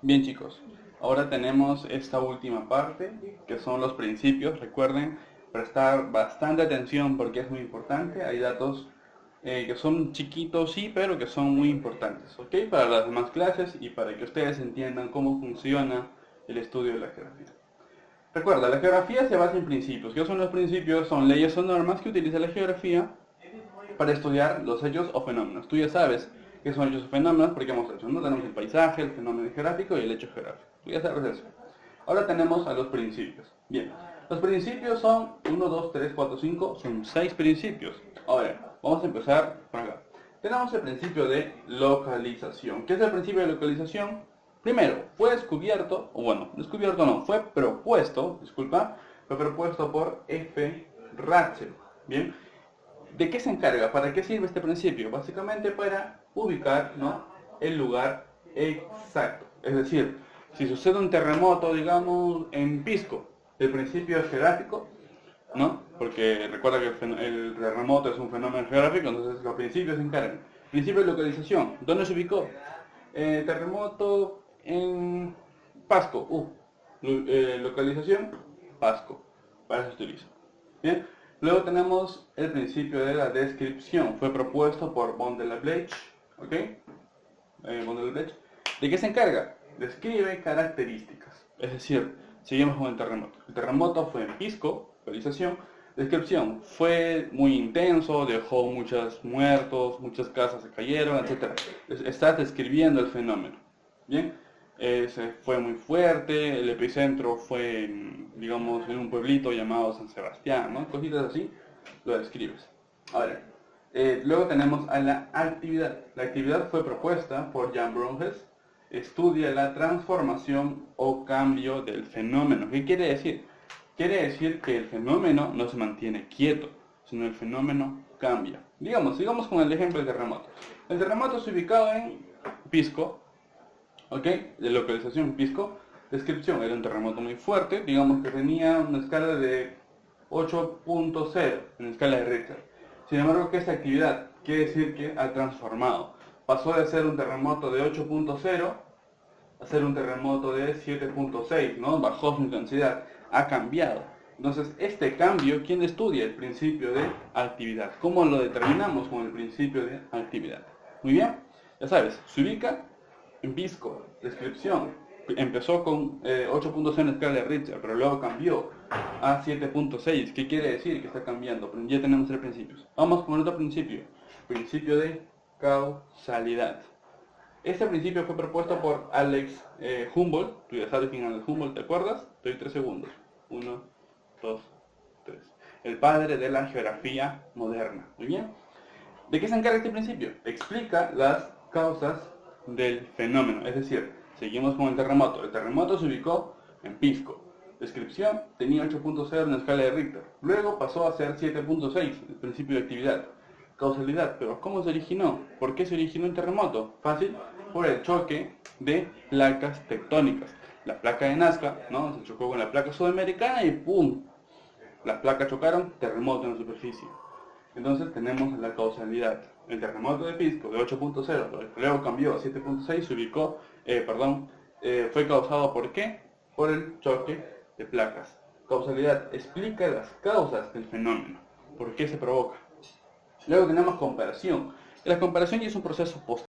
Bien chicos, ahora tenemos esta última parte que son los principios. Recuerden prestar bastante atención porque es muy importante. Hay datos que son chiquitos sí, pero que son muy importantes, ¿ok? Para las demás clases y para que ustedes entiendan cómo funciona el estudio de la geografía. Recuerda, la geografía se basa en principios. ¿Qué son los principios? Son leyes o normas que utiliza la geografía para estudiar los hechos o fenómenos. Tú ya sabes qué son hechos o fenómenos porque hemos hecho, ¿no? Tenemos el paisaje, el fenómeno geográfico y el hecho geográfico. Tú ya sabes eso. Ahora tenemos a los principios. Bien, los principios son 1, 2, 3, 4, 5, son 6 principios. Ahora, vamos a empezar por acá. Tenemos el principio de localización. ¿Qué es el principio de localización? Primero, fue descubierto, o bueno, descubierto no, fue propuesto, disculpa, fue propuesto por F. Rachel. Bien, ¿de qué se encarga? ¿Para qué sirve este principio? Básicamente para ubicar, ¿no?, el lugar exacto. Es decir, si sucede un terremoto, digamos, en Pisco, el principio es geográfico, ¿no? Porque recuerda que el terremoto es un fenómeno geográfico, entonces los principios se encargan. Principio de localización, ¿dónde se ubicó? Terremoto en Pasco. Localización, Pasco. Para eso se utiliza. Bien. Luego tenemos el principio de la descripción. Fue propuesto por von der Leyen. ¿Ok? Von der Leyen. ¿De qué se encarga? Describe características. Es decir, seguimos con el terremoto. El terremoto fue en Pisco, localización. Descripción, fue muy intenso, dejó muchos muertos, muchas casas se cayeron, etc. Estás describiendo el fenómeno. Bien, fue muy fuerte, el epicentro fue, digamos, en un pueblito llamado San Sebastián, ¿no? Cositas así, lo describes. Ahora, luego tenemos a la actividad. La actividad fue propuesta por Jan Bronjes, estudia la transformación o cambio del fenómeno. ¿Qué quiere decir? Quiere decir que el fenómeno no se mantiene quieto, sino el fenómeno cambia. Sigamos con el ejemplo del terremoto. El terremoto es ubicado en Pisco, ¿ok? De localización Pisco. Descripción, era un terremoto muy fuerte, digamos que tenía una escala de 8.0 en escala de Richter. Sin embargo, ¿qué es actividad? Quiere decir que ha transformado. Pasó de ser un terremoto de 8.0 a ser un terremoto de 7.6, ¿no? Bajó su intensidad, ha cambiado. Entonces, este cambio, ¿quién estudia? El principio de actividad. ¿Cómo lo determinamos con el principio de actividad? Muy bien, ya sabes, se ubica en Pisco, descripción. Empezó con 8.6 en escala de Richter, pero luego cambió a 7.6. ¿Qué quiere decir? Que está cambiando. Ya tenemos tres principios. Vamos con el otro principio. Principio de causalidad. Este principio fue propuesto por Alex Humboldt. Tú ya sabes quién es Alex Humboldt, ¿te acuerdas? Te doy 3 segundos. 1, 2, 3. El padre de la geografía moderna. Muy bien. ¿De qué se encarga este principio? Explica las causas del fenómeno. Es decir, seguimos con el terremoto. El terremoto se ubicó en Pisco. Descripción, tenía 8.0 en la escala de Richter. Luego pasó a ser 7.6, el principio de actividad. Causalidad, pero ¿cómo se originó? ¿Por qué se originó el terremoto? Fácil, por el choque de placas tectónicas. La placa de Nazca, ¿no?, se chocó con la placa sudamericana y ¡pum! Las placas chocaron, terremoto en la superficie. Entonces tenemos la causalidad. El terremoto de Pisco de 8.0, luego cambió a 7.6, se ubicó, fue causado ¿por qué? Por el choque de placas. Causalidad, explica las causas del fenómeno, por qué se provoca. Luego tenemos comparación. La comparación ya es un proceso posterior.